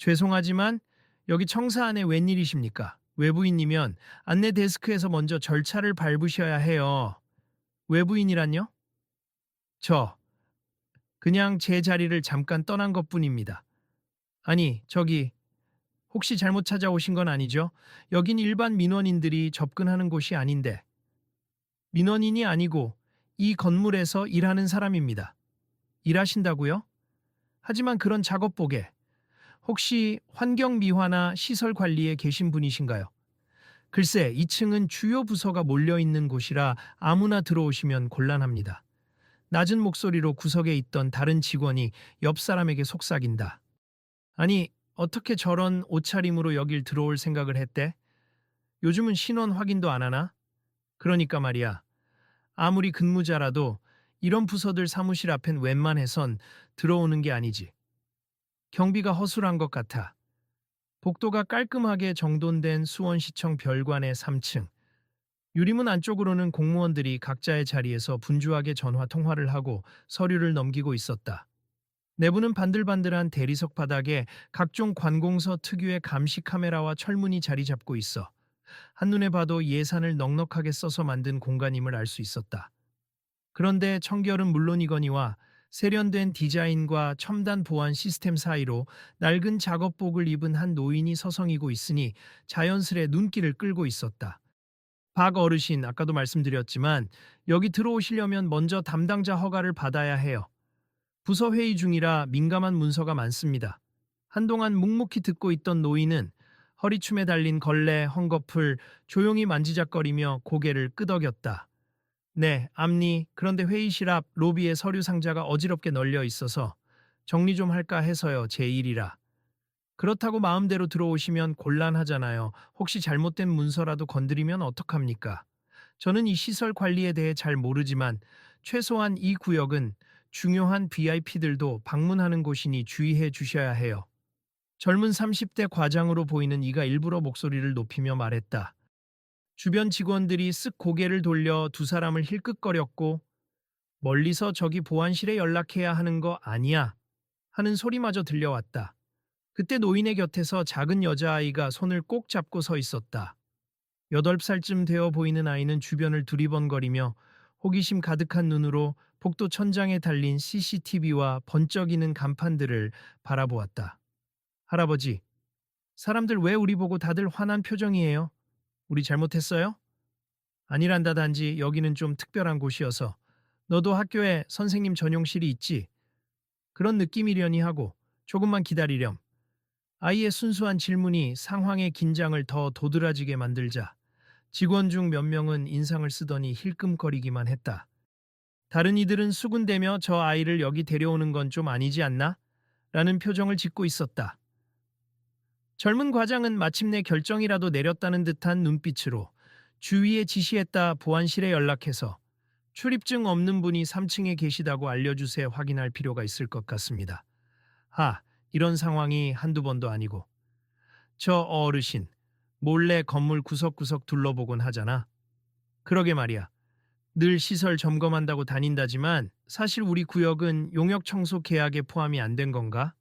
죄송하지만 여기 청사 안에 웬일이십니까? 외부인이면 안내 데스크에서 먼저 절차를 밟으셔야 해요. 외부인이란요? 저, 그냥 제 자리를 잠깐 떠난 것뿐입니다. 아니, 저기, 혹시 잘못 찾아오신 건 아니죠? 여긴 일반 민원인들이 접근하는 곳이 아닌데. 민원인이 아니고 이 건물에서 일하는 사람입니다. 일하신다고요? 하지만 그런 작업복에 혹시 환경미화나 시설 관리에 계신 분이신가요? 글쎄, 2층은 주요 부서가 몰려 있는 곳이라 아무나 들어오시면 곤란합니다. 낮은 목소리로 구석에 있던 다른 직원이 옆 사람에게 속삭인다. 아니, 어떻게 저런 옷차림으로 여길 들어올 생각을 했대? 요즘은 신원 확인도 안 하나? 그러니까 말이야. 아무리 근무자라도 이런 부서들 사무실 앞엔 웬만해선 들어오는 게 아니지. 경비가 허술한 것 같아. 복도가 깔끔하게 정돈된 수원시청 별관의 3층. 유리문 안쪽으로는 공무원들이 각자의 자리에서 분주하게 전화 통화를 하고 서류를 넘기고 있었다. 내부는 반들반들한 대리석 바닥에 각종 관공서 특유의 감시 카메라와 철문이 자리 잡고 있어 한눈에 봐도 예산을 넉넉하게 써서 만든 공간임을 알 수 있었다. 그런데 청결은 물론이거니와 세련된 디자인과 첨단 보안 시스템 사이로 낡은 작업복을 입은 한 노인이 서성이고 있으니 자연스레 눈길을 끌고 있었다. 박 어르신, 아까도 말씀드렸지만 여기 들어오시려면 먼저 담당자 허가를 받아야 해요. 부서 회의 중이라 민감한 문서가 많습니다. 한동안 묵묵히 듣고 있던 노인은 허리춤에 달린 걸레, 헝겊을 조용히 만지작거리며 고개를 끄덕였다. 네, 앞니. 그런데 회의실 앞 로비에 서류 상자가 어지럽게 널려 있어서 정리 좀 할까 해서요. 제 일이라. 그렇다고 마음대로 들어오시면 곤란하잖아요. 혹시 잘못된 문서라도 건드리면 어떡합니까? 저는 이 시설 관리에 대해 잘 모르지만 최소한 이 구역은 중요한 VIP들도 방문하는 곳이니 주의해 주셔야 해요. 젊은 30대 과장으로 보이는 이가 일부러 목소리를 높이며 말했다. 주변 직원들이 쓱 고개를 돌려 두 사람을 힐끗거렸고 멀리서 저기 보안실에 연락해야 하는 거 아니야 하는 소리마저 들려왔다. 그때 노인의 곁에서 작은 여자아이가 손을 꼭 잡고 서 있었다. 8살쯤 되어 보이는 아이는 주변을 두리번거리며 호기심 가득한 눈으로 복도 천장에 달린 CCTV와 번쩍이는 간판들을 바라보았다. 할아버지, 사람들 왜 우리 보고 다들 화난 표정이에요? 우리 잘못했어요? 아니란다. 단지 여기는 좀 특별한 곳이어서. 너도 학교에 선생님 전용실이 있지? 그런 느낌이려니 하고 조금만 기다리렴. 아이의 순수한 질문이 상황의 긴장을 더 도드라지게 만들자 직원 중 몇 명은 인상을 쓰더니 힐끔거리기만 했다. 다른 이들은 수군대며 저 아이를 여기 데려오는 건 좀 아니지 않나? 라는 표정을 짓고 있었다. 젊은 과장은 마침내 결정이라도 내렸다는 듯한 눈빛으로 주위에 지시했다. 보안실에 연락해서 출입증 없는 분이 3층에 계시다고 알려주세 확인할 필요가 있을 것 같습니다. 이런 상황이 한두 번도 아니고. 저 어르신, 몰래 건물 구석구석 둘러보곤 하잖아. 그러게 말이야. 늘 시설 점검한다고 다닌다지만 사실 우리 구역은 용역 청소 계약에 포함이 안 된 건가?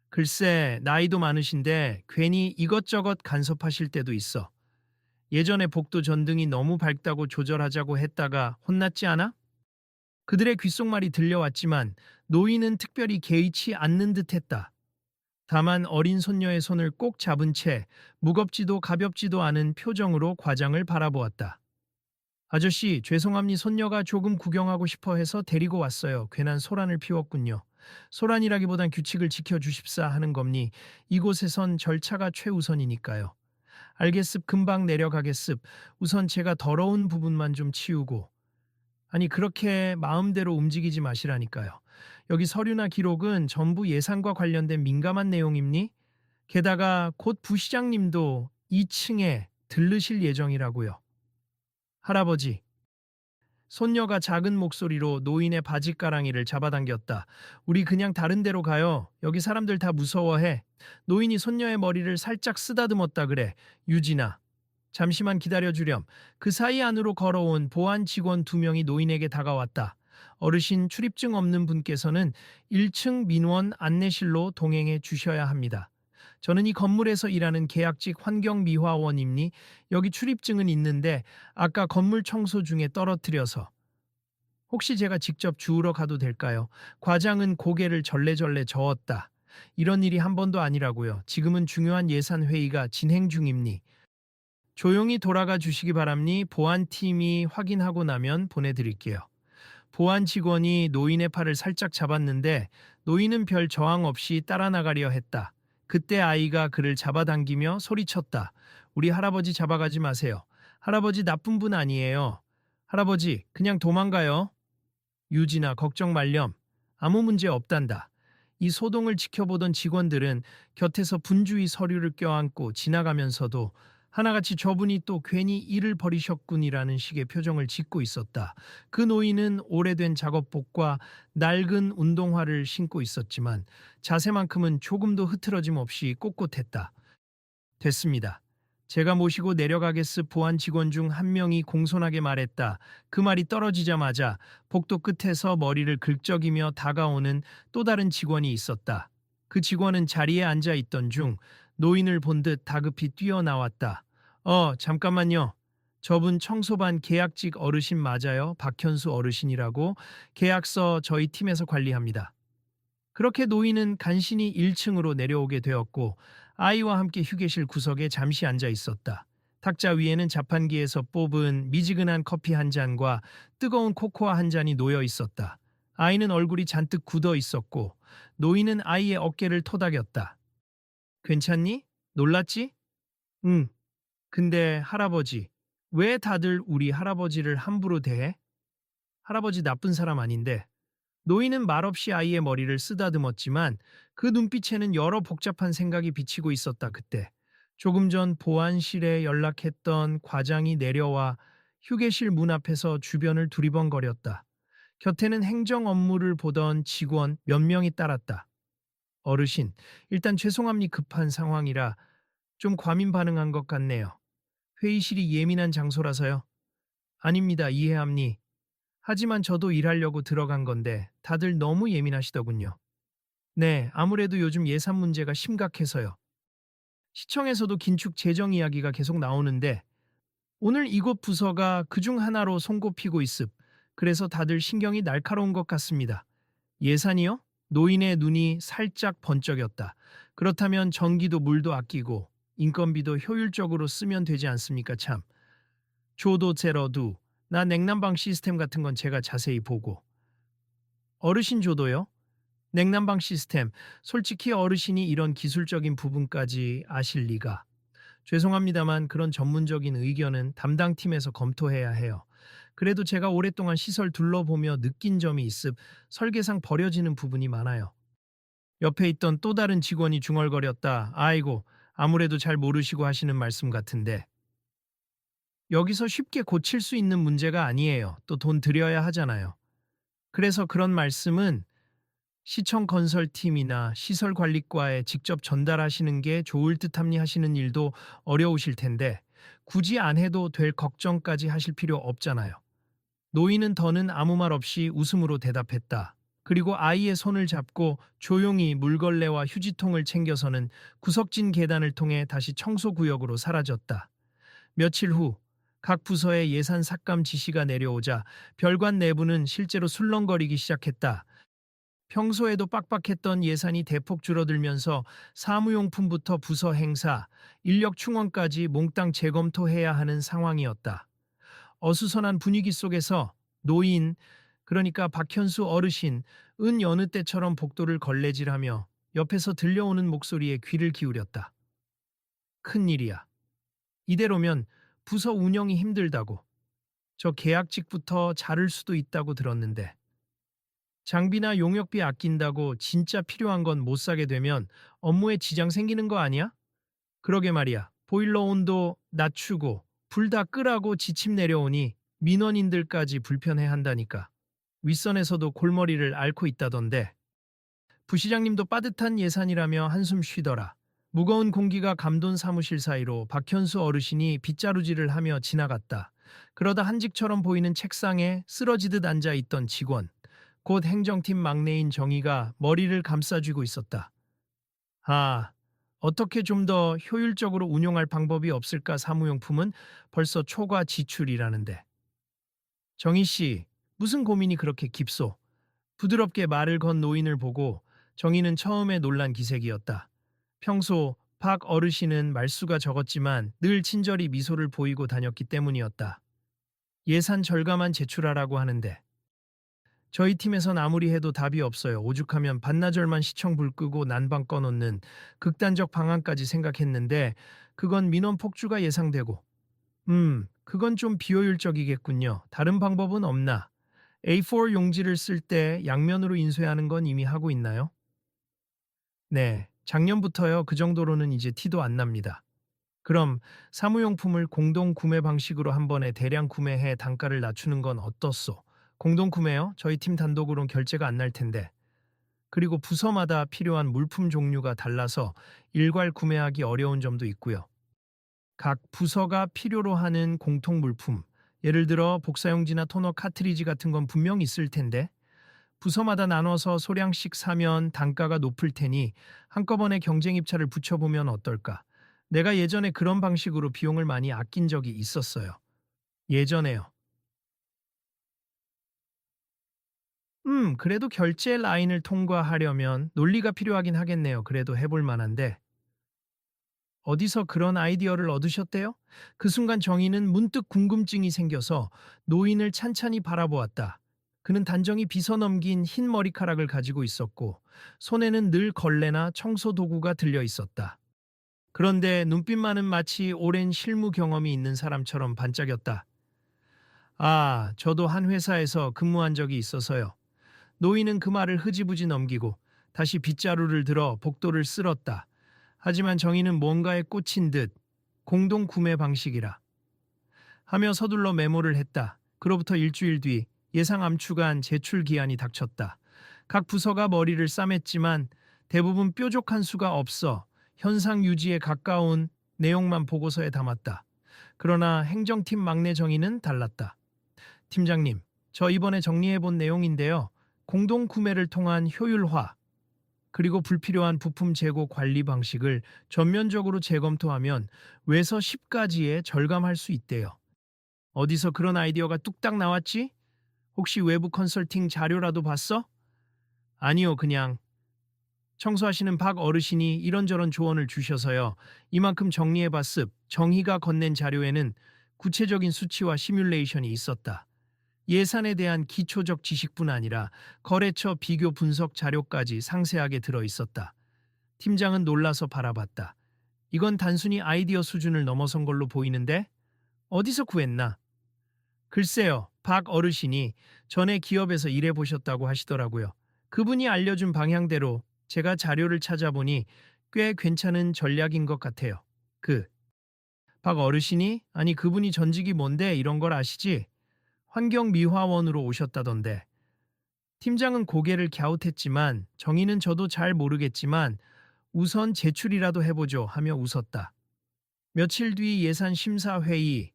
글쎄, 나이도 많으신데 괜히 이것저것 간섭하실 때도 있어. 예전에 복도 전등이 너무 밝다고 조절하자고 했다가 혼났지 않아? 그들의 귓속말이 들려왔지만 노인은 특별히 개의치 않는 듯했다. 다만 어린 손녀의 손을 꼭 잡은 채 무겁지도 가볍지도 않은 표정으로 과장을 바라보았다. 아저씨, 죄송합니 손녀가 조금 구경하고 싶어 해서 데리고 왔어요. 괜한 소란을 피웠군요. 소란이라기보단 규칙을 지켜주십사 하는 겁니. 이곳에선 절차가 최우선이니까요. 알겠습. 금방 내려가겠습. 우선 제가 더러운 부분만 좀 치우고. 아니, 그렇게 마음대로 움직이지 마시라니까요. 여기 서류나 기록은 전부 예산과 관련된 민감한 내용입니? 게다가 곧 부시장님도 2층에 들르실 예정이라고요. 할아버지. 손녀가 작은 목소리로 노인의 바지가랑이를 잡아당겼다. 우리 그냥 다른 데로 가요. 여기 사람들 다 무서워해. 노인이 손녀의 머리를 살짝 쓰다듬었다 그래. 유진아. 잠시만 기다려주렴. 그 사이 안으로 걸어온 보안 직원 2명이 노인에게 다가왔다. 어르신 출입증 없는 분께서는 1층 민원 안내실로 동행해 주셔야 합니다. 저는 이 건물에서 일하는 계약직 환경미화원입니. 여기 출입증은 있는데 아까 건물 청소 중에 떨어뜨려서. 혹시 제가 직접 주우러 가도 될까요? 과장은 고개를 절레절레 저었다. 이런 일이 한 번도 아니라고요. 지금은 중요한 예산 회의가 진행 중입니. 조용히 돌아가 주시기 바랍니. 보안팀이 확인하고 나면 보내드릴게요. 보안 직원이 노인의 팔을 살짝 잡았는데 노인은 별 저항 없이 따라 나가려 했다. 그때 아이가 그를 잡아당기며 소리쳤다. 우리 할아버지 잡아가지 마세요. 할아버지 나쁜 분 아니에요. 할아버지 그냥 도망가요. 유진아 걱정 말렴. 아무 문제 없단다. 이 소동을 지켜보던 직원들은 곁에서 분주히 서류를 껴안고 지나가면서도 하나같이 저분이 또 괜히 일을 벌이셨군이라는 식의 표정을 짓고 있었다. 그 노인은 오래된 작업복과 낡은 운동화를 신고 있었지만 자세만큼은 조금도 흐트러짐 없이 꼿꼿했다. 됐습니다. 제가 모시고 내려가겠스. 보안 직원 중 한 명이 공손하게 말했다. 그 말이 떨어지자마자 복도 끝에서 머리를 긁적이며 다가오는 또 다른 직원이 있었다. 그 직원은 자리에 앉아 있던 중 노인을 본 듯 다급히 뛰어나왔다. 잠깐만요. 저분 청소반 계약직 어르신 맞아요? 박현수 어르신이라고. 계약서 저희 팀에서 관리합니다. 그렇게 노인은 간신히 1층으로 내려오게 되었고 아이와 함께 휴게실 구석에 잠시 앉아 있었다. 탁자 위에는 자판기에서 뽑은 미지근한 커피 한 잔과 뜨거운 코코아 한 잔이 놓여 있었다. 아이는 얼굴이 잔뜩 굳어 있었고 노인은 아이의 어깨를 토닥였다. 괜찮니? 놀랐지? 응. 근데 할아버지, 왜 다들 우리 할아버지를 함부로 대해? 할아버지 나쁜 사람 아닌데. 노인은 말없이 아이의 머리를 쓰다듬었지만 그 눈빛에는 여러 복잡한 생각이 비치고 있었다. 그때 조금 전 보안실에 연락했던 과장이 내려와 휴게실 문 앞에서 주변을 두리번거렸다. 곁에는 행정 업무를 보던 직원 몇 명이 따랐다. 어르신, 일단 죄송합니 급한 상황이라 좀 과민 반응한 것 같네요. 회의실이 예민한 장소라서요. 아닙니다. 이해합니. 하지만 저도 일하려고 들어간 건데 다들 너무 예민하시더군요. 네, 아무래도 요즘 예산 문제가 심각해서요. 시청에서도 긴축 재정 이야기가 계속 나오는데 오늘 이곳 부서가 그중 하나로 손꼽히고 있습. 그래서 다들 신경이 날카로운 것 같습니다. 예산이요? 노인의 눈이 살짝 번쩍였다. 그렇다면 전기도 물도 아끼고 인건비도 효율적으로 쓰면 되지 않습니까 참. 조도 제러두. 나 냉난방 시스템 같은 건 제가 자세히 보고. 어르신 조도요? 냉난방 시스템. 솔직히 어르신이 이런 기술적인 부분까지 아실 리가. 죄송합니다만 그런 전문적인 의견은 담당 팀에서 검토해야 해요. 그래도 제가 오랫동안 시설 둘러보며 느낀 점이 있습. 설계상 버려지는 부분이 많아요. 옆에 있던 또 다른 직원이 중얼거렸다. 아이고, 아무래도 잘 모르시고 하시는 말씀 같은데. 여기서 쉽게 고칠 수 있는 문제가 아니에요. 또 돈 들여야 하잖아요. 그래서 그런 말씀은 시청 건설팀이나 시설관리과에 직접 전달하시는 게 좋을 듯합니. 하시는 일도 어려우실 텐데 굳이 안 해도 될 걱정까지 하실 필요 없잖아요. 노인은 더는 아무 말 없이 웃음으로 대답했다. 그리고 아이의 손을 잡고 조용히 물걸레와 휴지통을 챙겨서는 구석진 계단을 통해 다시 청소구역으로 사라졌다. 며칠 후 각 부서의 예산 삭감 지시가 내려오자 별관 내부는 실제로 술렁거리기 시작했다. 평소에도 빡빡했던 예산이 대폭 줄어들면서 사무용품부터 부서 행사, 인력 충원까지 몽땅 재검토해야 하는 상황이었다. 어수선한 분위기 속에서 노인, 그러니까 박현수 어르신, 은 여느 때처럼 복도를 걸레질하며 옆에서 들려오는 목소리에 귀를 기울였다. 큰일이야. 이대로면 부서 운영이 힘들다고. 저 계약직부터 자를 수도 있다고 들었는데. 장비나 용역비 아낀다고 진짜 필요한 건 못 사게 되면 업무에 지장 생기는 거 아니야? 그러게 말이야. 보일러 온도 낮추고 불 다 끄라고 지침 내려오니 민원인들까지 불편해 한다니까. 윗선에서도 골머리를 앓고 있다던데. 부시장님도 빠듯한 예산이라며 한숨 쉬더라. 무거운 공기가 감돈 사무실 사이로 박현수 어르신이 빗자루질을 하며 지나갔다. 그러다 한직처럼 보이는 책상에 쓰러지듯 앉아 있던 직원. 곧 행정팀 막내인 정희가 머리를 감싸쥐고 있었다. 아, 어떻게 좀 더 효율적으로 운용할 방법이 없을까? 사무용품은 벌써 초과 지출이라는데. 정희 씨, 무슨 고민이 그렇게 깊소? 부드럽게 말을 건 노인을 보고 정희는 처음에 놀란 기색이었다. 평소 박 어르신은 말수가 적었지만 늘 친절히 미소를 보이고 다녔기 때문이었다. 예산 절감안 제출하라고 하는데 저희 팀에선 아무리 해도 답이 없어요. 오죽하면 반나절만 시청 불 끄고 난방 꺼놓는 극단적 방안까지 생각했는데 그건 민원 폭주가 예상되고 그건 좀 비효율적이겠군요. 다른 방법은 없나? A4 용지를 쓸 때 양면으로 인쇄하는 건 이미 하고 있나요? 네, 작년부터요. 그 정도로는 이제 티도 안 납니다. 그럼 사무용품을 공동 구매 방식으로 한 번에 대량 구매해 단가를 낮추는 건 어떻소? 공동 구매요? 저희 팀 단독으론 결제가 안 날 텐데. 그리고 부서마다 필요한 물품 종류가 달라서 일괄 구매하기 어려운 점도 있고요. 각 부서가 필요로 하는 공통 물품, 예를 들어 복사용지나 토너 카트리지 같은 건 분명 있을 텐데 부서마다 나눠서 소량씩 사면 단가가 높을 테니 한꺼번에 경쟁 입찰을 붙여보면 어떨까? 내가 예전에 그런 방식으로 비용을 많이 아낀 적이 있었어요. 예전에요. 그래도 결제 라인을 통과하려면 논리가 필요하긴 하겠네요. 그래도 해볼 만한데. 어디서 그런 아이디어를 얻으셨대요? 그 순간 정의는 문득 궁금증이 생겨서 노인을 찬찬히 바라보았다. 그는 단정히 빗어 넘긴 흰 머리카락을 가지고 있었고 손에는 늘 걸레나 청소 도구가 들려 있었다. 그런데 눈빛만은 마치 오랜 실무 경험이 있는 사람처럼 반짝였다. 아, 저도 한 회사에서 근무한 적이 있어서요. 노인은 그 말을 흐지부지 넘기고 다시 빗자루를 들어 복도를 쓸었다. 하지만 정의는 뭔가에 꽂힌 듯 공동 구매 방식이라 하며 서둘러 메모를 했다. 그로부터 일주일 뒤 예상 암축안 제출 기한이 닥쳤다. 각 부서가 머리를 싸맸지만 대부분 뾰족한 수가 없어 현상 유지에 가까운 내용만 보고서에 담았다. 그러나 행정팀 막내 정의는 달랐다. 팀장님, 저 이번에 정리해본 내용인데요. 공동 구매를 통한 효율화, 그리고 불필요한 부품 재고 관리 방식을 전면적으로 재검토하면 외서 10가지에 절감할 수 있대요. 어디서 그런 아이디어가 뚝딱 나왔지? 혹시 외부 컨설팅 자료라도 봤어? 아니요, 그냥 청소하시는 박 어르신이 이런저런 조언을 주셔서요. 이만큼 정리해봤습. 정희가 건넨 자료에는 구체적인 수치와 시뮬레이션이 있었다. 예산에 대한 기초적 지식뿐 아니라 거래처 비교 분석 자료까지 상세하게 들어 있었다. 팀장은 놀라서 바라봤다. 이건 단순히 아이디어 수준을 넘어선 걸로 보이는데? 어디서 구했나? 글쎄요, 박 어르신이 전에 기업에서 일해보셨다고 하시더라고요. 그분이 알려준 방향대로 제가 자료를 찾아보니 꽤 괜찮은 전략인 것 같아요. 박 어르신이? 아니, 그분이 전직이 뭔데 이런 걸 아시지? 환경미화원으로 오셨다던데. 팀장은 고개를 갸웃했지만 정의는 저도 잘 모르겠지만 우선 제출이라도 해보죠 하며 웃었다. 며칠 뒤 예산 심사회의,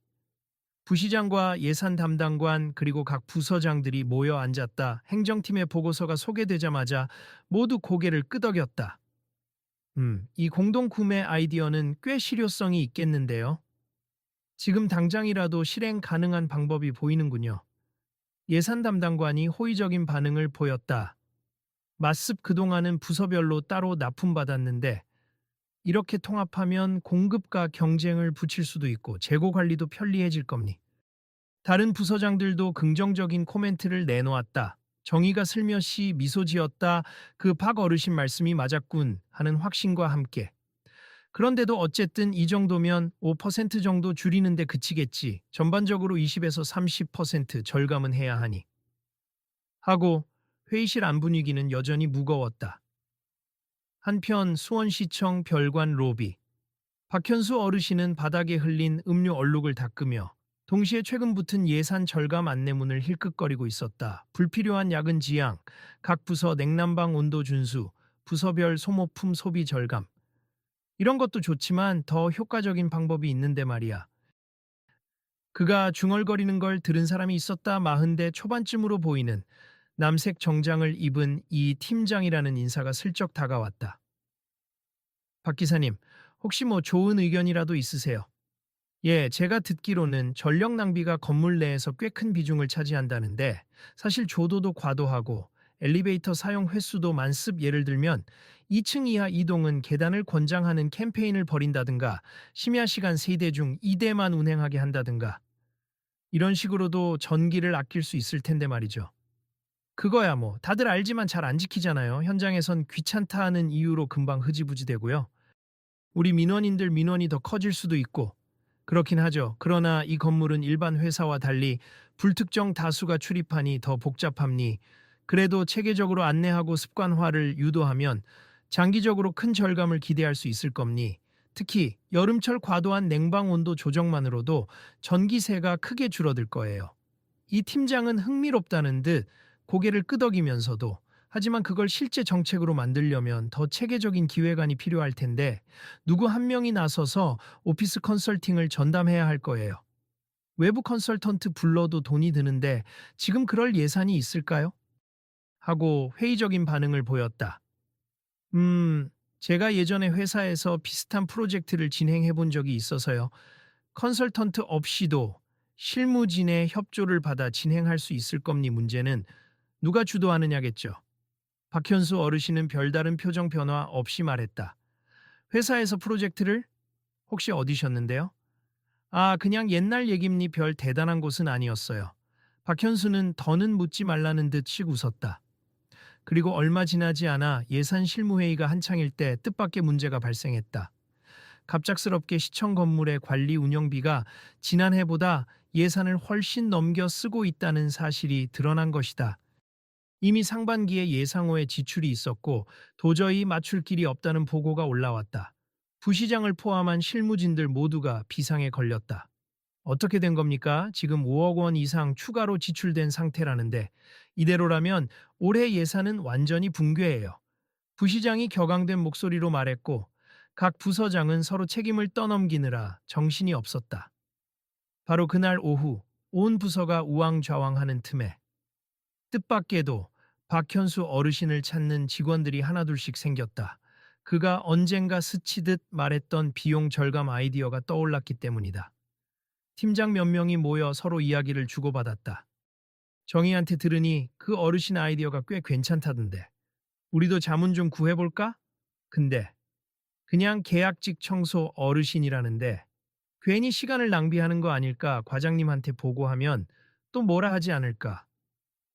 부시장과 예산 담당관 그리고 각 부서장들이 모여 앉았다. 행정팀의 보고서가 소개되자마자 모두 고개를 끄덕였다. 이 공동 구매 아이디어는 꽤 실효성이 있겠는데요. 지금 당장이라도 실행 가능한 방법이 보이는군요. 예산 담당관이 호의적인 반응을 보였다. 맞습, 그동안은 부서별로 따로 납품받았는데 이렇게 통합하면 공급과 경쟁을 붙일 수도 있고 재고 관리도 편리해질 겁니. 다른 부서장들도 긍정적인 코멘트를 내놓았다. 정의가 슬며시 미소 지었다. 그 박 어르신 말씀이 맞았군 하는 확신과 함께. 그런데도 어쨌든 이 정도면 5% 정도 줄이는데 그치겠지. 전반적으로 20에서 30% 절감은 해야 하니. 하고 회의실 안 분위기는 여전히 무거웠다. 한편 수원시청 별관 로비. 박현수 어르신은 바닥에 흘린 음료 얼룩을 닦으며 동시에 최근 붙은 예산 절감 안내문을 힐끗거리고 있었다. 불필요한 야근 지양, 각 부서 냉난방 온도 준수, 부서별 소모품 소비 절감. 이런 것도 좋지만 더 효과적인 방법이 있는데 말이야. 그가 중얼거리는 걸 들은 사람이 있었다. 40대 초반쯤으로 보이는 남색 정장을 입은 이 팀장이라는 인사가 슬쩍 다가왔다. 박 기사님, 혹시 뭐 좋은 의견이라도 있으세요? 예, 제가 듣기로는 전력 낭비가 건물 내에서 꽤 큰 비중을 차지한다는데 사실 조도도 과도하고 엘리베이터 사용 횟수도 만습. 예를 들면 2층 이하 이동은 계단을 권장하는 캠페인을 벌인다든가 심야 시간 3대 중 2대만 운행하게 한다든가 이런 식으로도 전기를 아낄 수 있을 텐데 말이죠. 그거야 뭐 다들 알지만 잘 안 지키잖아요. 현장에선 귀찮다 하는 이유로 금방 흐지부지 되고요. 우리 민원인들 민원이 더 커질 수도 있고 그렇긴 하죠. 그러나 이 건물은 일반 회사와 달리 불특정 다수가 출입하니 더 복잡함니 그래도 체계적으로 안내하고 습관화를 유도하면 장기적으로 큰 절감을 기대할 수 있을 겁니. 특히 여름철 과도한 냉방 온도 조정만으로도 전기세가 크게 줄어들 거예요. 이 팀장은 흥미롭다는 듯 고개를 끄덕이면서도 하지만 그걸 실제 정책으로 만들려면 더 체계적인 기획안이 필요할 텐데 누구 한 명이 나서서 오피스 컨설팅을 전담해야 할 거예요. 외부 컨설턴트 불러도 돈이 드는데 지금 그럴 예산이 있을까요? 하고 회의적인 반응을 보였다. 제가 예전에 회사에서 비슷한 프로젝트를 진행해 본 적이 있어서요. 컨설턴트 없이도 실무진의 협조를 받아 진행할 수 있을 겁니. 문제는 누가 주도하느냐겠죠. 박현수 어르신은 별다른 표정 변화 없이 말했다. 회사에서 프로젝트를 혹시 어디셨는데요? 아, 그냥 옛날 얘기입니. 별 대단한 곳은 아니었어요. 박현수는 더는 묻지 말라는 듯씩 웃었다. 그리고 얼마 지나지 않아 예산 실무회의가 한창일 때 뜻밖의 문제가 발생했다. 갑작스럽게 시청 건물의 관리 운영비가 지난해보다 예산을 훨씬 넘겨 쓰고 있다는 사실이 드러난 것이다. 이미 상반기에 예상외 지출이 있었고 도저히 맞출 길이 없다는 보고가 올라왔다. 부시장을 포함한 실무진들 모두가 비상에 걸렸다. 어떻게 된 겁니까? 지금 5억 원 이상 추가로 지출된 상태라는데 이대로라면 올해 예산은 완전히 붕괴예요. 부시장이 격앙된 목소리로 말했고 각 부서장은 서로 책임을 떠넘기느라 정신이 없었다. 바로 그날 오후 온 부서가 우왕좌왕하는 틈에 뜻밖에도 박현수 어르신을 찾는 직원들이 하나둘씩 생겼다. 그가 언젠가 스치듯 말했던 비용 절감 아이디어가 떠올랐기 때문이다. 팀장 몇 명이 모여 서로 이야기를 주고받았다. 정희한테 들으니 그 어르신 아이디어가 꽤 괜찮다던데. 우리도 자문 좀 구해볼까? 근데 그냥 계약직 청소 어르신이라는데 괜히 시간을 낭비하는 거 아닐까 과장님한테 보고하면 또 뭐라 하지 않을까.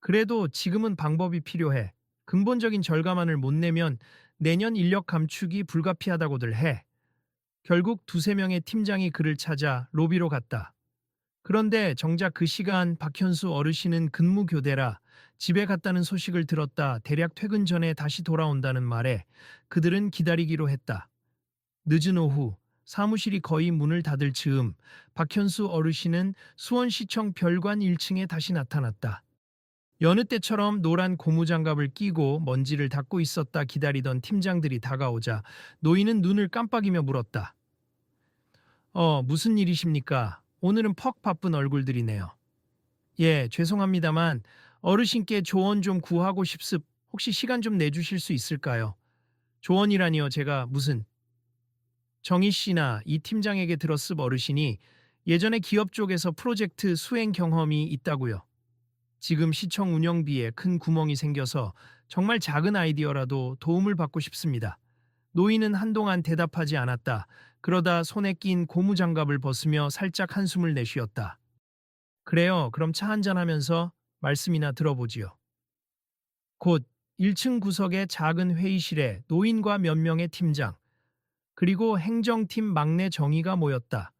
그래도 지금은 방법이 필요해. 근본적인 절감안을 못 내면 내년 인력 감축이 불가피하다고들 해. 결국 두세 명의 팀장이 그를 찾아 로비로 갔다. 그런데 정작 그 시간 박현수 어르신은 근무교대라 집에 갔다는 소식을 들었다. 대략 퇴근 전에 다시 돌아온다는 말에 그들은 기다리기로 했다. 늦은 오후 사무실이 거의 문을 닫을 즈음 박현수 어르신은 수원시청 별관 1층에 다시 나타났다. 여느 때처럼 노란 고무장갑을 끼고 먼지를 닦고 있었다. 기다리던 팀장들이 다가오자 노인은 눈을 깜빡이며 물었다. 무슨 일이십니까? 오늘은 퍽 바쁜 얼굴들이네요. 예, 죄송합니다만 어르신께 조언 좀 구하고 싶습. 혹시 시간 좀 내주실 수 있을까요? 조언이라니요. 제가 무슨 정희 씨나 이 팀장에게 들었습. 어르신이 예전에 기업 쪽에서 프로젝트 수행 경험이 있다고요. 지금 시청 운영비에 큰 구멍이 생겨서 정말 작은 아이디어라도 도움을 받고 싶습니다. 노인은 한동안 대답하지 않았다. 그러다 손에 낀 고무장갑을 벗으며 살짝 한숨을 내쉬었다. 그래요. 그럼 차 한잔하면서 말씀이나 들어보지요. 곧 1층 구석의 작은 회의실에 노인과 몇 명의 팀장, 그리고 행정팀 막내 정의가 모였다.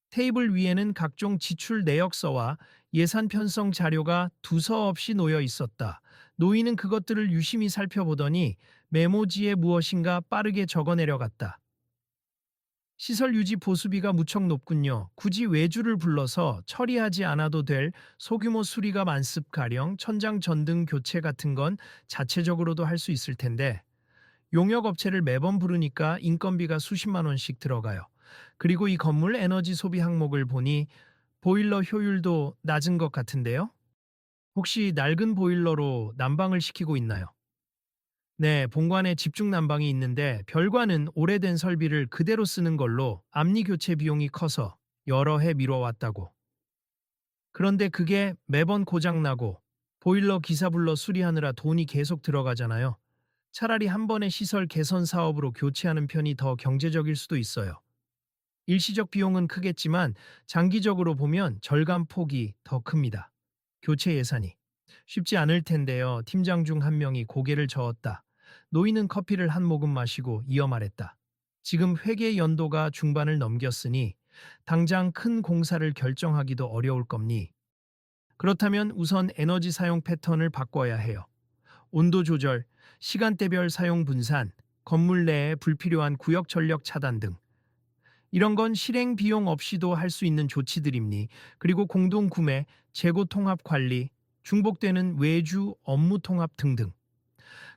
테이블 위에는 각종 지출 내역서와 예산 편성 자료가 두서없이 놓여 있었다. 노인은 그것들을 유심히 살펴보더니 메모지에 무엇인가 빠르게 적어 내려갔다. 시설 유지 보수비가 무척 높군요. 굳이 외주를 불러서 처리하지 않아도 될 소규모 수리가 만습 가령 천장 전등 교체 같은 건 자체적으로도 할 수 있을 텐데 용역 업체를 매번 부르니까 인건비가 수십만 원씩 들어가요. 그리고 이 건물 에너지 소비 항목을 보니 보일러 효율도 낮은 것 같은데요? 혹시 낡은 보일러로 난방을 시키고 있나요? 네, 본관에 집중 난방이 있는데 별관은 오래된 설비를 그대로 쓰는 걸로 압리 교체 비용이 커서 여러 해 미뤄왔다고. 그런데 그게 매번 고장나고 보일러 기사 불러 수리하느라 돈이 계속 들어가잖아요. 차라리 한 번의 시설 개선 사업으로 교체하는 편이 더 경제적일 수도 있어요. 일시적 비용은 크겠지만 장기적으로 보면 절감 폭이 더 큽니다. 교체 예산이 쉽지 않을 텐데요. 팀장 중 한 명이 고개를 저었다. 노인은 커피를 한 모금 마시고 이어 말했다. 지금 회계 연도가 중반을 넘겼으니 당장 큰 공사를 결정하기도 어려울 겁니. 그렇다면 우선 에너지 사용 패턴을 바꿔야 해요. 온도 조절, 시간대별 사용 분산, 건물 내에 불필요한 구역 전력 차단 등 이런 건 실행 비용 없이도 할 수 있는 조치들입니. 그리고 공동 구매, 재고 통합 관리, 중복되는 외주 업무 통합 등등.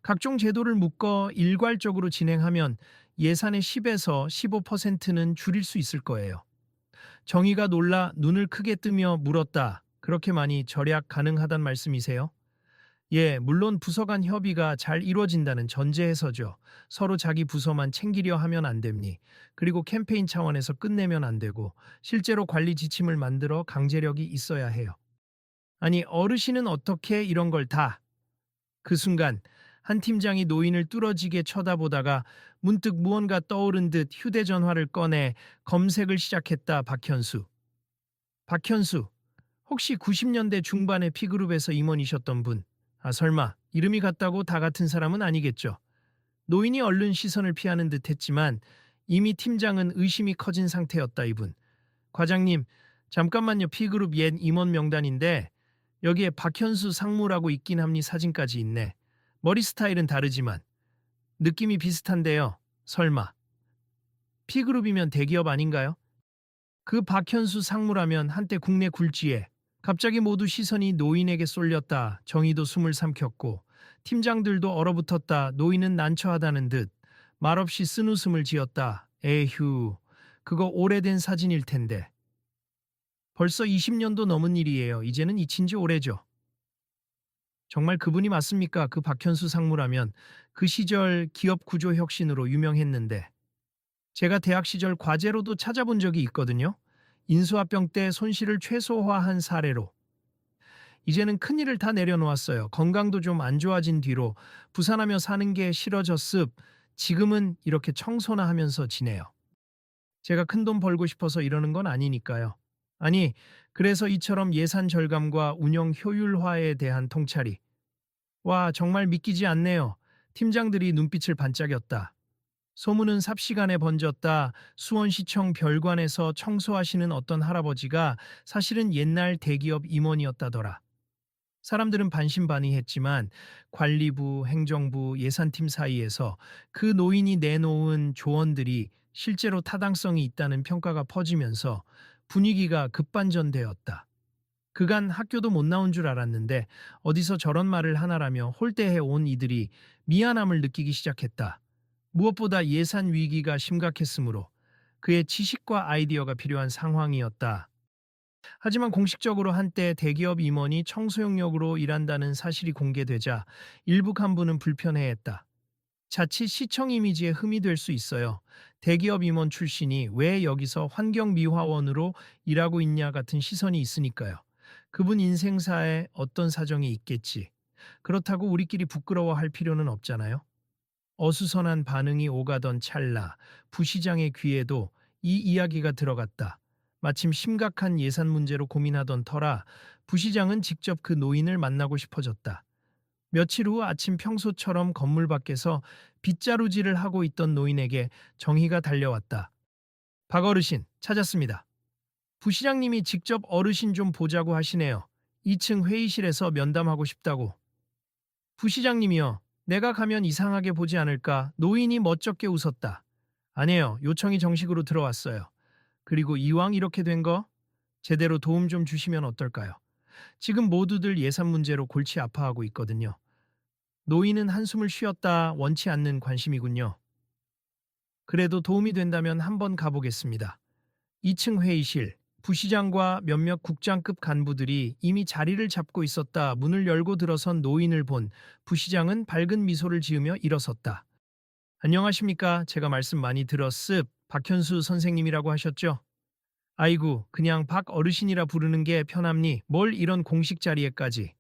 각종 제도를 묶어 일괄적으로 진행하면 예산의 10에서 15%는 줄일 수 있을 거예요. 정의가 놀라 눈을 크게 뜨며 물었다. 그렇게 많이 절약 가능하단 말씀이세요? 예, 물론 부서 간 협의가 잘 이루어진다는 전제에서죠. 서로 자기 부서만 챙기려 하면 안 됩니. 그리고 캠페인 차원에서 끝내면 안 되고 실제로 관리 지침을 만들어 강제력이 있어야 해요. 아니, 어르신은 어떻게 이런 걸 다? 그 순간 한 팀장이 노인을 뚫어지게 쳐다보다가 문득 무언가 떠오른 듯 휴대전화를 꺼내 검색을 시작했다. 박현수. 박현수. 혹시 90년대 중반에 P그룹에서 임원이셨던 분? 아, 설마 이름이 같다고 다 같은 사람은 아니겠죠. 노인이 얼른 시선을 피하는 듯 했지만 이미 팀장은 의심이 커진 상태였다. 이분. 과장님, 잠깐만요. P그룹 옛 임원 명단인데 여기에 박현수 상무라고 있긴 합니. 사진까지 있네. 머리 스타일은 다르지만 느낌이 비슷한데요. 설마 P그룹이면 대기업 아닌가요? 그 박현수 상무라면 한때 국내 굴지에 갑자기 모두 시선이 노인에게 쏠렸다. 정의도 숨을 삼켰고 팀장들도 얼어붙었다. 노인은 난처하다는 듯 말없이 쓴웃음을 지었다. 에휴, 그거 오래된 사진일 텐데. 벌써 20년도 넘은 일이에요. 이제는 잊힌 지 오래죠. 정말 그분이 맞습니까? 그 박현수 상무라면 그 시절 기업 구조 혁신으로 유명했는데 제가 대학 시절 과제로도 찾아본 적이 있거든요. 인수합병 때 손실을 최소화한 사례로. 이제는 큰일을 다 내려놓았어요. 건강도 좀 안 좋아진 뒤로 부산하며 사는 게 싫어졌습. 지금은 이렇게 청소나 하면서 지내요. 제가 큰돈 벌고 싶어서 이러는 건 아니니까요. 아니, 그래서 이처럼 예산 절감과 운영 효율화에 대한 통찰이. 와, 정말 믿기지 않네요. 팀장들이 눈빛을 반짝였다. 소문은 삽시간에 번졌다. 수원시청 별관에서 청소하시는 어떤 할아버지가 사실은 옛날 대기업 임원이었다더라. 사람들은 반신반의했지만 관리부, 행정부, 예산팀 사이에서 그 노인이 내놓은 조언들이 실제로 타당성이 있다는 평가가 퍼지면서 분위기가 급반전되었다. 그간 학교도 못 나온 줄 알았는데 어디서 저런 말을 하나라며 홀대해 온 이들이 미안함을 느끼기 시작했다. 무엇보다 예산 위기가 심각했으므로 그의 지식과 아이디어가 필요한 상황이었다. 하지만 공식적으로 한때 대기업 임원이 청소용역으로 일한다는 사실이 공개되자 일부 간부는 불편해했다. 자칫 시청 이미지에 흠이 될 수 있어요. 대기업 임원 출신이 왜 여기서 환경미화원으로 일하고 있냐 같은 시선이 있으니까요. 그분 인생사에 어떤 사정이 있겠지. 그렇다고 우리끼리 부끄러워할 필요는 없잖아요. 어수선한 반응이 오가던 찰나 부시장의 귀에도 이 이야기가 들어갔다. 마침 심각한 예산 문제로 고민하던 터라 부시장은 직접 그 노인을 만나고 싶어졌다. 며칠 후 아침 평소처럼 건물 밖에서 빗자루질을 하고 있던 노인에게 정희가 달려왔다. 박 어르신, 찾았습니다. 부시장님이 직접 어르신 좀 보자고 하시네요. 2층 회의실에서 면담하고 싶다고. 부시장님이요. 내가 가면 이상하게 보지 않을까? 노인이 멋쩍게 웃었다. 아니에요. 요청이 정식으로 들어왔어요. 그리고 이왕 이렇게 된 거 제대로 도움 좀 주시면 어떨까요? 지금 모두들 예산 문제로 골치 아파하고 있거든요. 노인은 한숨을 쉬었다. 원치 않는 관심이군요. 그래도 도움이 된다면 한번 가보겠습니다. 2층 회의실. 부시장과 몇몇 국장급 간부들이 이미 자리를 잡고 있었다. 문을 열고 들어선 노인을 본 부시장은 밝은 미소를 지으며 일어섰다. 안녕하십니까? 제가 말씀 많이 들었습. 박현수 선생님이라고 하셨죠? 아이고, 그냥 박 어르신이라 부르는 게 편합니? 뭘 이런 공식 자리에까지.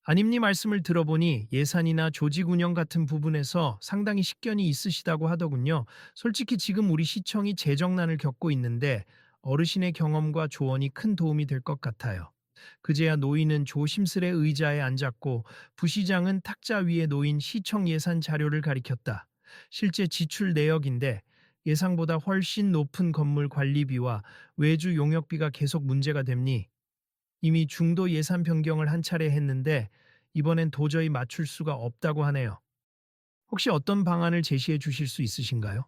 아님니 말씀을 들어보니 예산이나 조직 운영 같은 부분에서 상당히 식견이 있으시다고 하더군요. 솔직히 지금 우리 시청이 재정난을 겪고 있는데 어르신의 경험과 조언이 큰 도움이 될 것 같아요. 그제야 노인은 조심스레 의자에 앉았고 부시장은 탁자 위에 놓인 시청 예산 자료를 가리켰다. 실제 지출 내역인데 예상보다 훨씬 높은 건물 관리비와 외주 용역비가 계속 문제가 됩니. 이미 중도 예산 변경을 한 차례 했는데 이번엔 도저히 맞출 수가 없다고 하네요. 혹시 어떤 방안을 제시해 주실 수 있으신가요?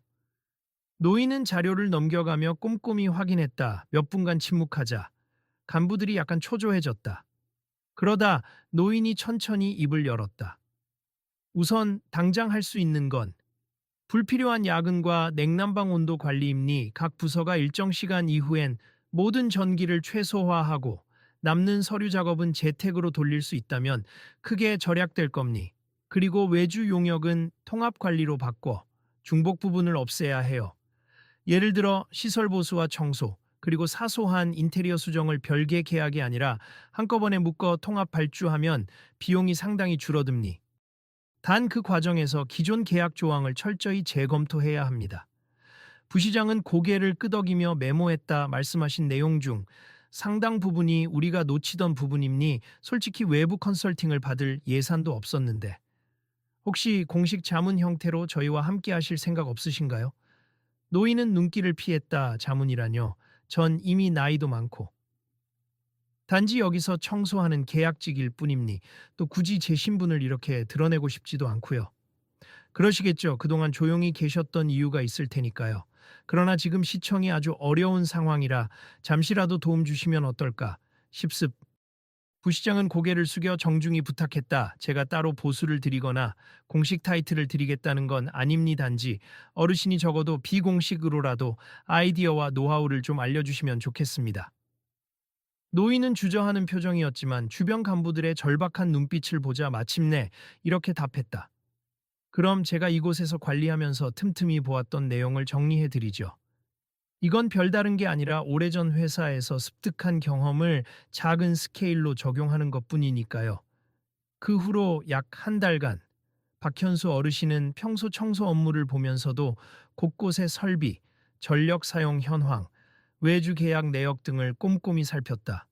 노인은 자료를 넘겨가며 꼼꼼히 확인했다. 몇 분간 침묵하자 간부들이 약간 초조해졌다. 그러다 노인이 천천히 입을 열었다. 우선 당장 할 수 있는 건 불필요한 야근과 냉난방 온도 관리입니. 각 부서가 일정 시간 이후엔 모든 전기를 최소화하고 남는 서류 작업은 재택으로 돌릴 수 있다면 크게 절약될 겁니. 그리고 외주 용역은 통합 관리로 바꿔 중복 부분을 없애야 해요. 예를 들어 시설 보수와 청소, 그리고 사소한 인테리어 수정을 별개 계약이 아니라 한꺼번에 묶어 통합 발주하면 비용이 상당히 줄어듭니. 단 그 과정에서 기존 계약 조항을 철저히 재검토해야 합니다. 부시장은 고개를 끄덕이며 메모했다 말씀하신 내용 중 상당 부분이 우리가 놓치던 부분임니 솔직히 외부 컨설팅을 받을 예산도 없었는데 혹시 공식 자문 형태로 저희와 함께 하실 생각 없으신가요? 노인은 눈길을 피했다. 자문이라뇨. 전 이미 나이도 많고 단지 여기서 청소하는 계약직일 뿐입니. 또 굳이 제 신분을 이렇게 드러내고 싶지도 않고요. 그러시겠죠. 그동안 조용히 계셨던 이유가 있을 테니까요. 그러나 지금 시청이 아주 어려운 상황이라 잠시라도 도움 주시면 어떨까 싶습. 부시장은 고개를 숙여 정중히 부탁했다. 제가 따로 보수를 드리거나 공식 타이틀을 드리겠다는 건 아닙니. 단지 어르신이 적어도 비공식으로라도 아이디어와 노하우를 좀 알려주시면 좋겠습니다. 노인은 주저하는 표정이었지만 주변 간부들의 절박한 눈빛을 보자 마침내 이렇게 답했다. 그럼 제가 이곳에서 관리하면서 틈틈이 보았던 내용을 정리해 드리죠. 이건 별다른 게 아니라 오래전 회사에서 습득한 경험을 작은 스케일로 적용하는 것뿐이니까요. 그 후로 약 한 달간 박현수 어르신은 평소 청소 업무를 보면서도 곳곳의 설비, 전력 사용 현황, 외주 계약 내역 등을 꼼꼼히 살폈다.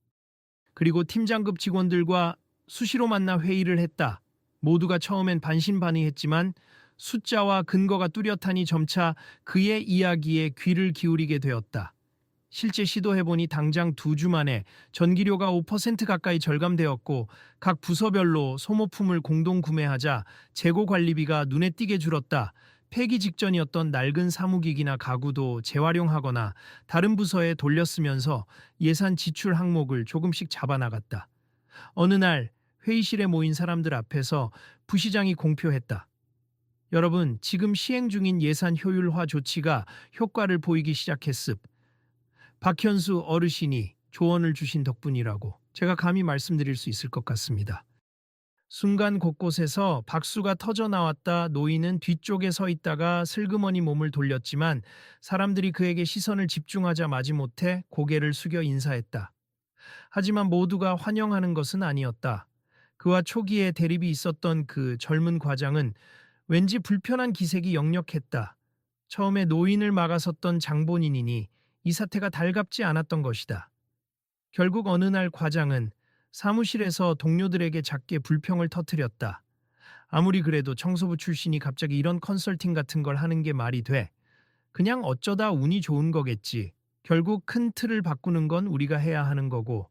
그리고 팀장급 직원들과 수시로 만나 회의를 했다. 모두가 처음엔 반신반의했지만 숫자와 근거가 뚜렷하니 점차 그의 이야기에 귀를 기울이게 되었다. 실제 시도해보니 당장 2주 만에 전기료가 5% 가까이 절감되었고 각 부서별로 소모품을 공동 구매하자 재고 관리비가 눈에 띄게 줄었다. 폐기 직전이었던 낡은 사무기기나 가구도 재활용하거나 다른 부서에 돌렸으면서 예산 지출 항목을 조금씩 잡아나갔다. 어느 날 회의실에 모인 사람들 앞에서 부시장이 공표했다. 여러분, 지금 시행 중인 예산 효율화 조치가 효과를 보이기 시작했습. 박현수 어르신이 조언을 주신 덕분이라고 제가 감히 말씀드릴 수 있을 것 같습니다. 순간 곳곳에서 박수가 터져 나왔다. 노인은 뒤쪽에 서 있다가 슬그머니 몸을 돌렸지만 사람들이 그에게 시선을 집중하자 마지못해 고개를 숙여 인사했다. 하지만 모두가 환영하는 것은 아니었다. 그와 초기에 대립이 있었던 그 젊은 과장은 왠지 불편한 기색이 역력했다. 처음에 노인을 막아섰던 장본인이니 이 사태가 달갑지 않았던 것이다. 결국 어느 날 과장은 사무실에서 동료들에게 작게 불평을 터뜨렸다. 아무리 그래도 청소부 출신이 갑자기 이런 컨설팅 같은 걸 하는 게 말이 돼. 그냥 어쩌다 운이 좋은 거겠지. 결국 큰 틀을 바꾸는 건 우리가 해야 하는 거고.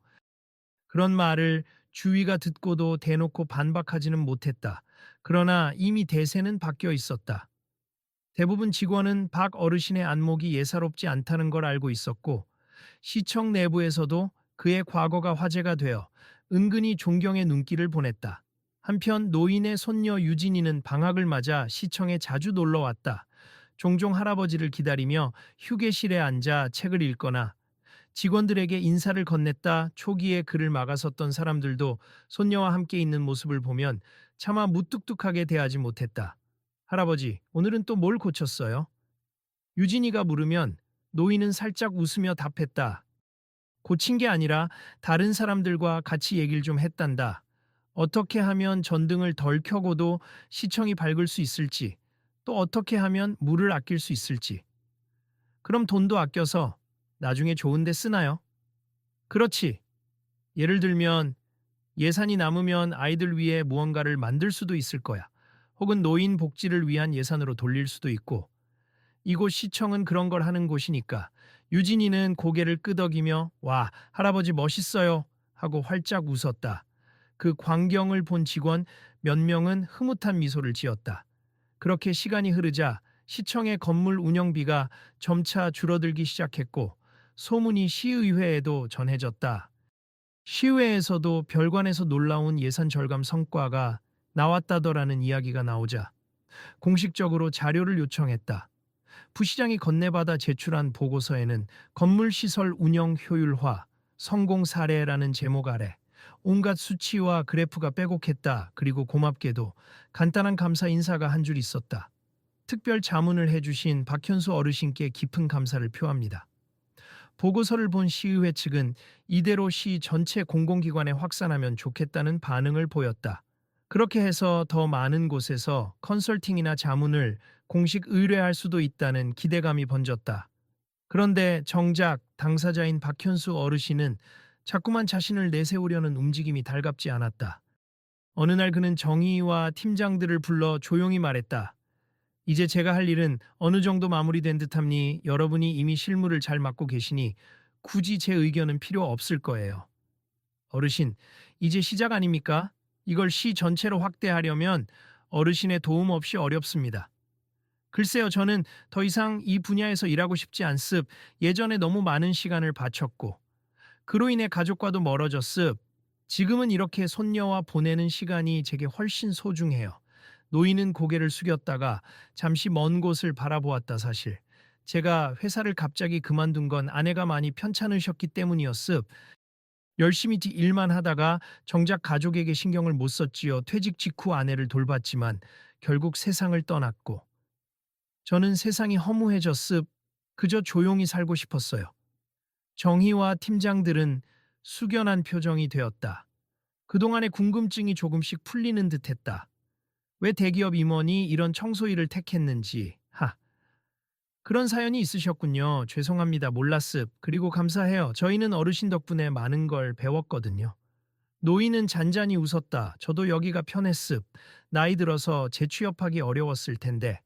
그런 말을 주위가 듣고도 대놓고 반박하지는 못했다. 그러나 이미 대세는 바뀌어 있었다. 대부분 직원은 박 어르신의 안목이 예사롭지 않다는 걸 알고 있었고 시청 내부에서도 그의 과거가 화제가 되어 은근히 존경의 눈길을 보냈다. 한편 노인의 손녀 유진이는 방학을 맞아 시청에 자주 놀러 왔다. 종종 할아버지를 기다리며 휴게실에 앉아 책을 읽거나 직원들에게 인사를 건넸다 초기에 그를 막아섰던 사람들도 손녀와 함께 있는 모습을 보면 차마 무뚝뚝하게 대하지 못했다. 할아버지, 오늘은 또 뭘 고쳤어요? 유진이가 물으면 노인은 살짝 웃으며 답했다. 고친 게 아니라 다른 사람들과 같이 얘기를 좀 했단다. 어떻게 하면 전등을 덜 켜고도 시청이 밝을 수 있을지, 또 어떻게 하면 물을 아낄 수 있을지. 그럼 돈도 아껴서 나중에 좋은 데 쓰나요? 그렇지. 예를 들면 예산이 남으면 아이들 위해 무언가를 만들 수도 있을 거야. 혹은 노인 복지를 위한 예산으로 돌릴 수도 있고. 이곳 시청은 그런 걸 하는 곳이니까. 유진이는 고개를 끄덕이며 와, 할아버지 멋있어요 하고 활짝 웃었다. 그 광경을 본 직원 몇 명은 흐뭇한 미소를 지었다. 그렇게 시간이 흐르자 시청의 건물 운영비가 점차 줄어들기 시작했고 소문이 시의회에도 전해졌다. 시의회에서도 별관에서 놀라운 예산 절감 성과가 나왔다더라는 이야기가 나오자 공식적으로 자료를 요청했다. 부시장이 건네받아 제출한 보고서에는 건물시설 운영 효율화, 성공 사례라는 제목 아래 온갖 수치와 그래프가 빼곡했다. 그리고 고맙게도 간단한 감사 인사가 한 줄 있었다. 특별 자문을 해주신 박현수 어르신께 깊은 감사를 표합니다. 보고서를 본 시의회 측은 이대로 시 전체 공공기관에 확산하면 좋겠다는 반응을 보였다. 그렇게 해서 더 많은 곳에서 컨설팅이나 자문을 공식 의뢰할 수도 있다는 기대감이 번졌다. 그런데 정작 당사자인 박현수 어르신은 자꾸만 자신을 내세우려는 움직임이 달갑지 않았다. 어느 날 그는 정의와 팀장들을 불러 조용히 말했다. 이제 제가 할 일은 어느 정도 마무리된 듯합니 여러분이 이미 실무를 잘 맡고 계시니 굳이 제 의견은 필요 없을 거예요. 어르신, 이제 시작 아닙니까? 이걸 시 전체로 확대하려면 어르신의 도움 없이 어렵습니다. 글쎄요, 저는 더 이상 이 분야에서 일하고 싶지 않습. 예전에 너무 많은 시간을 바쳤고 그로 인해 가족과도 멀어졌습. 지금은 이렇게 손녀와 보내는 시간이 제게 훨씬 소중해요. 노인은 고개를 숙였다가 잠시 먼 곳을 바라보았다. 사실 제가 회사를 갑자기 그만둔 건 아내가 많이 편찮으셨기 때문이었습. 열심히 일만 하다가 정작 가족에게 신경을 못 썼지요. 퇴직 직후 아내를 돌봤지만 결국 세상을 떠났고 저는 세상이 허무해졌습. 그저 조용히 살고 싶었어요. 정희와 팀장들은 숙연한 표정이 되었다. 그동안의 궁금증이 조금씩 풀리는 듯했다. 왜 대기업 임원이 이런 청소일을 택했는지. 그런 사연이 있으셨군요. 죄송합니다. 몰랐습. 그리고 감사해요. 저희는 어르신 덕분에 많은 걸 배웠거든요. 노인은 잔잔히 웃었다. 저도 여기가 편했습. 나이 들어서 재취업하기 어려웠을 텐데.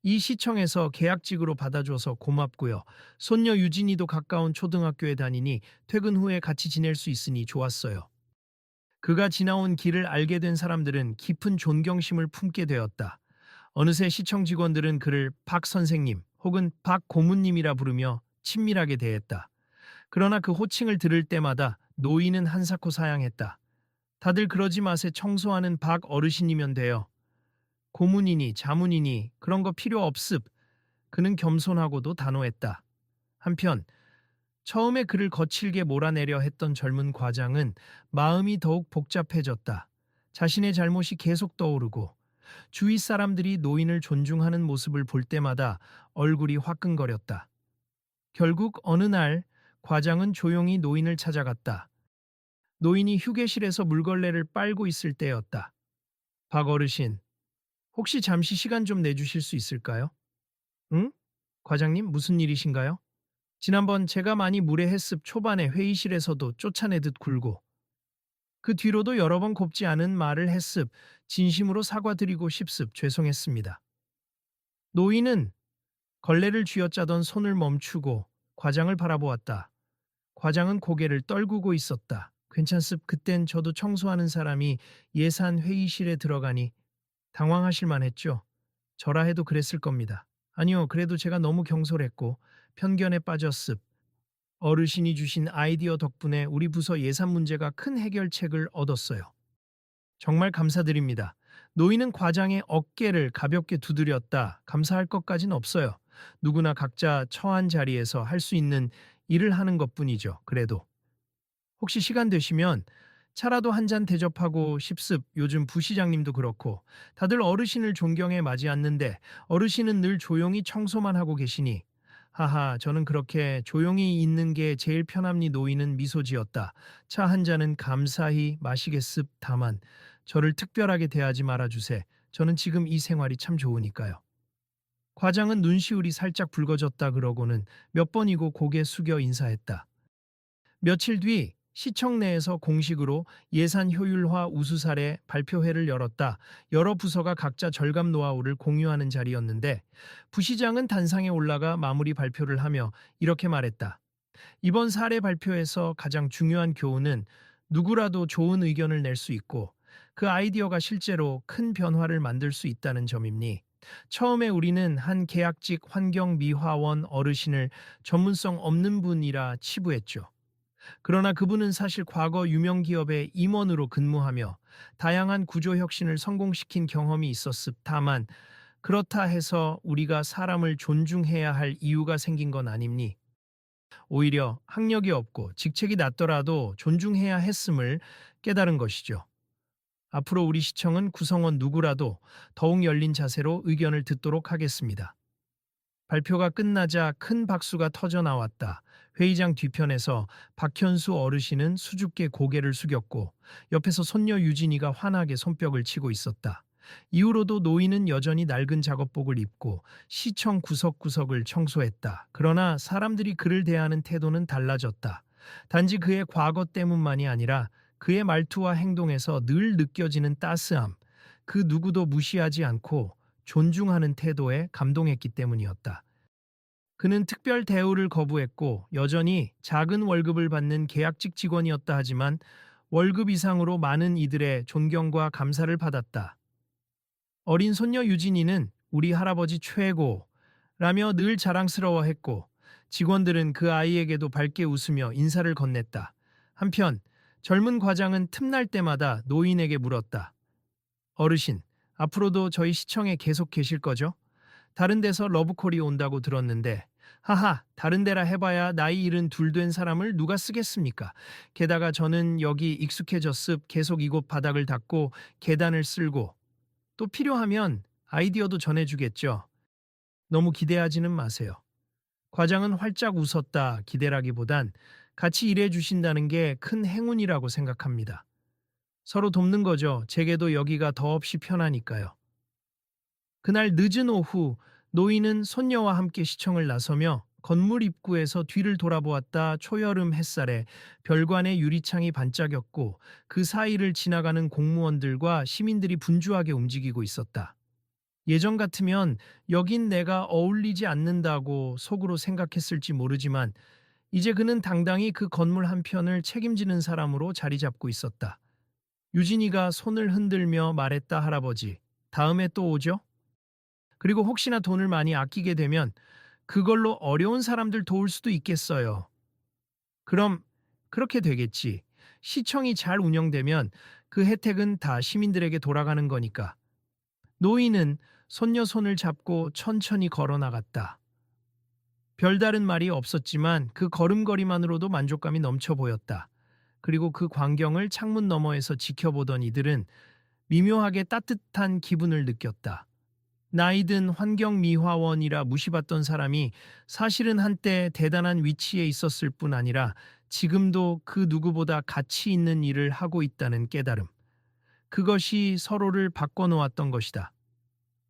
이 시청에서 계약직으로 받아줘서 고맙고요. 손녀 유진이도 가까운 초등학교에 다니니 퇴근 후에 같이 지낼 수 있으니 좋았어요. 그가 지나온 길을 알게 된 사람들은 깊은 존경심을 품게 되었다. 어느새 시청 직원들은 그를 박 선생님 혹은 박 고문님이라 부르며 친밀하게 대했다. 그러나 그 호칭을 들을 때마다 노인은 한사코 사양했다. 다들 그러지 마세. 청소하는 박 어르신이면 돼요. 고문이니 자문이니 그런 거 필요 없습. 그는 겸손하고도 단호했다. 한편 처음에 그를 거칠게 몰아내려 했던 젊은 과장은 마음이 더욱 복잡해졌다. 자신의 잘못이 계속 떠오르고 주위 사람들이 노인을 존중하는 모습을 볼 때마다 얼굴이 화끈거렸다. 결국 어느 날 과장은 조용히 노인을 찾아갔다. 노인이 휴게실에서 물걸레를 빨고 있을 때였다. 박 어르신, 혹시 잠시 시간 좀 내주실 수 있을까요? 응? 과장님, 무슨 일이신가요? 지난번 제가 많이 무례했습. 초반에 회의실에서도 쫓아내듯 굴고 그 뒤로도 여러 번 곱지 않은 말을 했습. 진심으로 사과드리고 싶습. 죄송했습니다. 노인은 걸레를 쥐어짜던 손을 멈추고 과장을 바라보았다. 과장은 고개를 떨구고 있었다. 괜찮습. 그땐 저도 청소하는 사람이 예산 회의실에 들어가니 당황하실 만했죠. 저라 해도 그랬을 겁니다. 아니요, 그래도 제가 너무 경솔했고 편견에 빠졌습. 어르신이 주신 아이디어 덕분에 우리 부서 예산 문제가 큰 해결책을 얻었어요. 정말 감사드립니다. 노인은 과장의 어깨를 가볍게 두드렸다. 감사할 것까진 없어요. 누구나 각자 처한 자리에서 할 수 있는 일을 하는 것뿐이죠. 그래도 혹시 시간 되시면 차라도 한 잔 대접하고 싶습. 요즘 부시장님도 그렇고 다들 어르신을 존경해 맞이 않는데 어르신은 늘 조용히 청소만 하고 계시니 하하 저는 그렇게 조용히 있는 게 제일 편합니. 노인은 미소 지었다. 차 한 잔은 감사히 마시겠습. 다만 저를 특별하게 대하지 말아주세. 저는 지금 이 생활이 참 좋으니까요. 과장은 눈시울이 살짝 붉어졌다 그러고는 몇 번이고 고개 숙여 인사했다. 며칠 뒤 시청 내에서 공식으로 예산 효율화 우수사례 발표회를 열었다. 여러 부서가 각자 절감 노하우를 공유하는 자리였는데 부시장은 단상에 올라가 마무리 발표를 하며 이렇게 말했다. 이번 사례 발표에서 가장 중요한 교훈은 누구라도 좋은 의견을 낼 수 있고 그 아이디어가 실제로 큰 변화를 만들 수 있다는 점입니. 처음에 우리는 한 계약직 환경미화원 어르신을 전문성 없는 분이라 치부했죠. 그러나 그분은 사실 과거 유명 기업의 임원으로 근무하며 다양한 구조 혁신을 성공시킨 경험이 있었습. 다만 그렇다 해서 우리가 사람을 존중해야 할 이유가 생긴 건 아닙니. 오히려 학력이 없고 직책이 낮더라도 존중해야 했음을 깨달은 것이죠. 앞으로 우리 시청은 구성원 누구라도 더욱 열린 자세로 의견을 듣도록 하겠습니다. 발표가 끝나자 큰 박수가 터져 나왔다. 회의장 뒤편에서 박현수 어르신은 수줍게 고개를 숙였고 옆에서 손녀 유진이가 환하게 손뼉을 치고 있었다. 이후로도 노인은 여전히 낡은 작업복을 입고 시청 구석구석을 청소했다. 그러나 사람들이 그를 대하는 태도는 달라졌다. 단지 그의 과거 때문만이 아니라 그의 말투와 행동에서 늘 느껴지는 따스함, 그 누구도 무시하지 않고 존중하는 태도에 감동했기 때문이었다. 그는 특별 대우를 거부했고 여전히 작은 월급을 받는 계약직 직원이었다 하지만 월급 이상으로 많은 이들의 존경과 감사를 받았다. 어린 손녀 유진이는 우리 할아버지 최고라며 늘 자랑스러워했고 직원들은 그 아이에게도 밝게 웃으며 인사를 건넸다. 한편 젊은 과장은 틈날 때마다 노인에게 물었다. 어르신, 앞으로도 저희 시청에 계속 계실 거죠? 다른 데서 러브콜이 온다고 들었는데 하하 다른 데라 해봐야 나이 72 된 사람을 누가 쓰겠습니까? 게다가 저는 여기 익숙해졌습. 계속 이곳 바닥을 닦고 계단을 쓸고 또 필요하면 아이디어도 전해주겠죠. 너무 기대하지는 마세요. 과장은 활짝 웃었다. 기대라기보단 같이 일해 주신다는 게 큰 행운이라고 생각합니다. 서로 돕는 거죠. 제게도 여기가 더없이 편하니까요. 그날 늦은 오후 노인은 손녀와 함께 시청을 나서며 건물 입구에서 뒤를 돌아보았다. 초여름 햇살에 별관의 유리창이 반짝였고 그 사이를 지나가는 공무원들과 시민들이 분주하게 움직이고 있었다. 예전 같으면 여긴 내가 어울리지 않는다고 속으로 생각했을지 모르지만 이제 그는 당당히 그 건물 한편을 책임지는 사람으로 자리 잡고 있었다. 유진이가 손을 흔들며 말했다. 할아버지, 다음에 또 오죠? 그리고 혹시나 돈을 많이 아끼게 되면 그걸로 어려운 사람들 도울 수도 있겠어요. 그럼 그렇게 되겠지. 시청이 잘 운영되면 그 혜택은 다 시민들에게 돌아가는 거니까. 노인은 손녀 손을 잡고 천천히 걸어 나갔다. 별다른 말이 없었지만 그 걸음걸이만으로도 만족감이 넘쳐 보였다. 그리고 그 광경을 창문 너머에서 지켜보던 이들은 미묘하게 따뜻한 기분을 느꼈다. 나이든 환경미화원이라 무시받던 사람이 사실은 한때 대단한 위치에 있었을 뿐 아니라 지금도 그 누구보다 가치 있는 일을 하고 있다는 깨달음. 그것이 서로를 바꿔놓았던 것이다.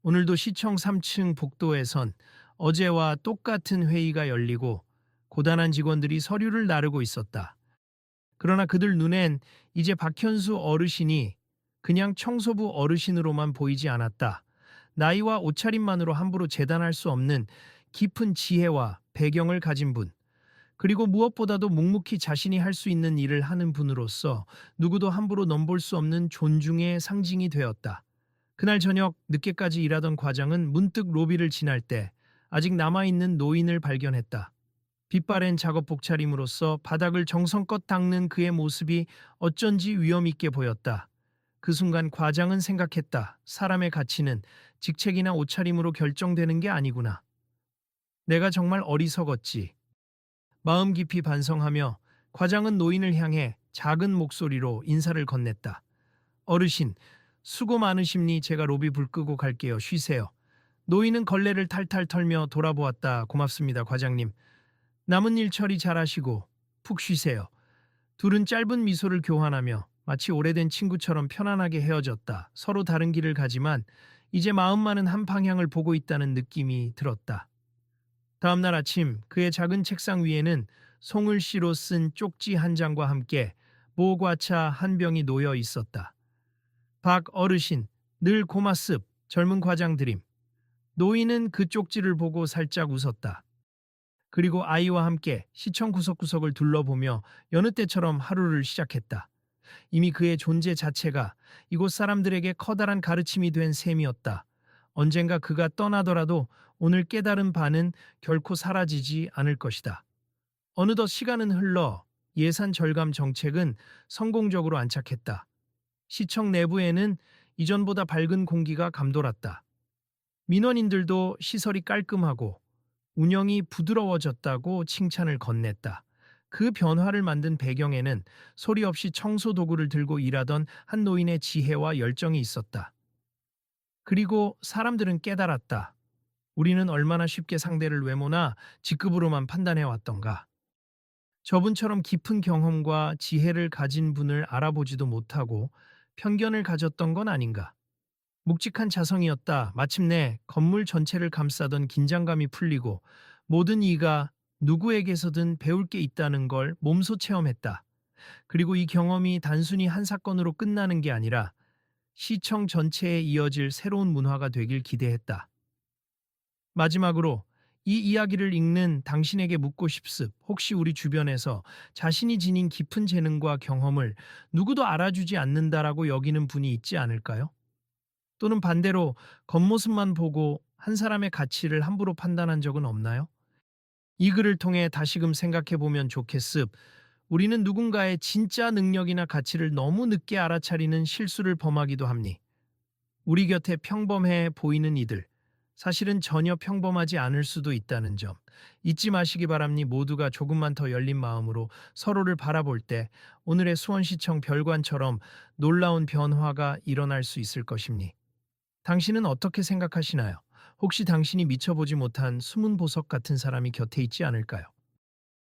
오늘도 시청 3층 복도에선 어제와 똑같은 회의가 열리고 고단한 직원들이 서류를 나르고 있었다. 그러나 그들 눈엔 이제 박현수 어르신이 그냥 청소부 어르신으로만 보이지 않았다. 나이와 옷차림만으로 함부로 재단할 수 없는 깊은 지혜와 배경을 가진 분, 그리고 무엇보다도 묵묵히 자신이 할 수 있는 일을 하는 분으로서 누구도 함부로 넘볼 수 없는 존중의 상징이 되었다. 그날 저녁 늦게까지 일하던 과장은 문득 로비를 지날 때 아직 남아있는 노인을 발견했다. 빛바랜 작업복 차림으로써 바닥을 정성껏 닦는 그의 모습이 어쩐지 위엄있게 보였다. 그 순간 과장은 생각했다. 사람의 가치는 직책이나 옷차림으로 결정되는 게 아니구나. 내가 정말 어리석었지. 마음 깊이 반성하며 과장은 노인을 향해 작은 목소리로 인사를 건넸다. 어르신, 수고 많으십니. 제가 로비 불 끄고 갈게요. 쉬세요. 노인은 걸레를 탈탈 털며 돌아보았다. 고맙습니다, 과장님. 남은 일 처리 잘하시고 푹 쉬세요. 둘은 짧은 미소를 교환하며 마치 오래된 친구처럼 편안하게 헤어졌다. 서로 다른 길을 가지만 이제 마음만은 한 방향을 보고 있다는 느낌이 들었다. 다음 날 아침 그의 작은 책상 위에는 송을씨로 쓴 쪽지 한 장과 함께 모과차 한 병이 놓여 있었다. 박 어르신, 늘 고맙습. 젊은 과장 드림. 노인은 그 쪽지를 보고 살짝 웃었다. 그리고 아이와 함께 시청 구석구석을 둘러보며 여느 때처럼 하루를 시작했다. 이미 그의 존재 자체가 이곳 사람들에게 커다란 가르침이 된 셈이었다. 언젠가 그가 떠나더라도 오늘 깨달은 바는 결코 사라지지 않을 것이다. 어느덧 시간은 흘러 예산 절감 정책은 성공적으로 안착했다. 시청 내부에는 이전보다 밝은 공기가 감돌았다. 민원인들도 시설이 깔끔하고 운영이 부드러워졌다고 칭찬을 건넸다. 그 변화를 만든 배경에는 소리 없이 청소 도구를 들고 일하던 한 노인의 지혜와 열정이 있었다. 그리고 사람들은 깨달았다. 우리는 얼마나 쉽게 상대를 외모나 직급으로만 판단해 왔던가. 저분처럼 깊은 경험과 지혜를 가진 분을 알아보지도 못하고 편견을 가졌던 건 아닌가. 묵직한 자성이었다. 마침내 건물 전체를 감싸던 긴장감이 풀리고 모든 이가 누구에게서든 배울 게 있다는 걸 몸소 체험했다. 그리고 이 경험이 단순히 한 사건으로 끝나는 게 아니라 시청 전체에 이어질 새로운 문화가 되길 기대했다. 마지막으로 이 이야기를 읽는 당신에게 묻고 싶습. 혹시 우리 주변에서 자신이 지닌 깊은 재능과 경험을 누구도 알아주지 않는다라고 여기는 분이 있지 않을까요? 또는 반대로 겉모습만 보고 한 사람의 가치를 함부로 판단한 적은 없나요? 이 글을 통해 다시금 생각해 보면 좋겠습. 우리는 누군가의 진짜 능력이나 가치를 너무 늦게 알아차리는 실수를 범하기도 합니. 우리 곁에 평범해 보이는 이들, 사실은 전혀 평범하지 않을 수도 있다는 점 잊지 마시기 바랍니. 모두가 조금만 더 열린 마음으로 서로를 바라볼 때 오늘의 수원시청 별관처럼 놀라운 변화가 일어날 수 있을 것입니. 당신은 어떻게 생각하시나요? 혹시 당신이 미쳐보지 못한 숨은 보석 같은 사람이 곁에 있지 않을까요?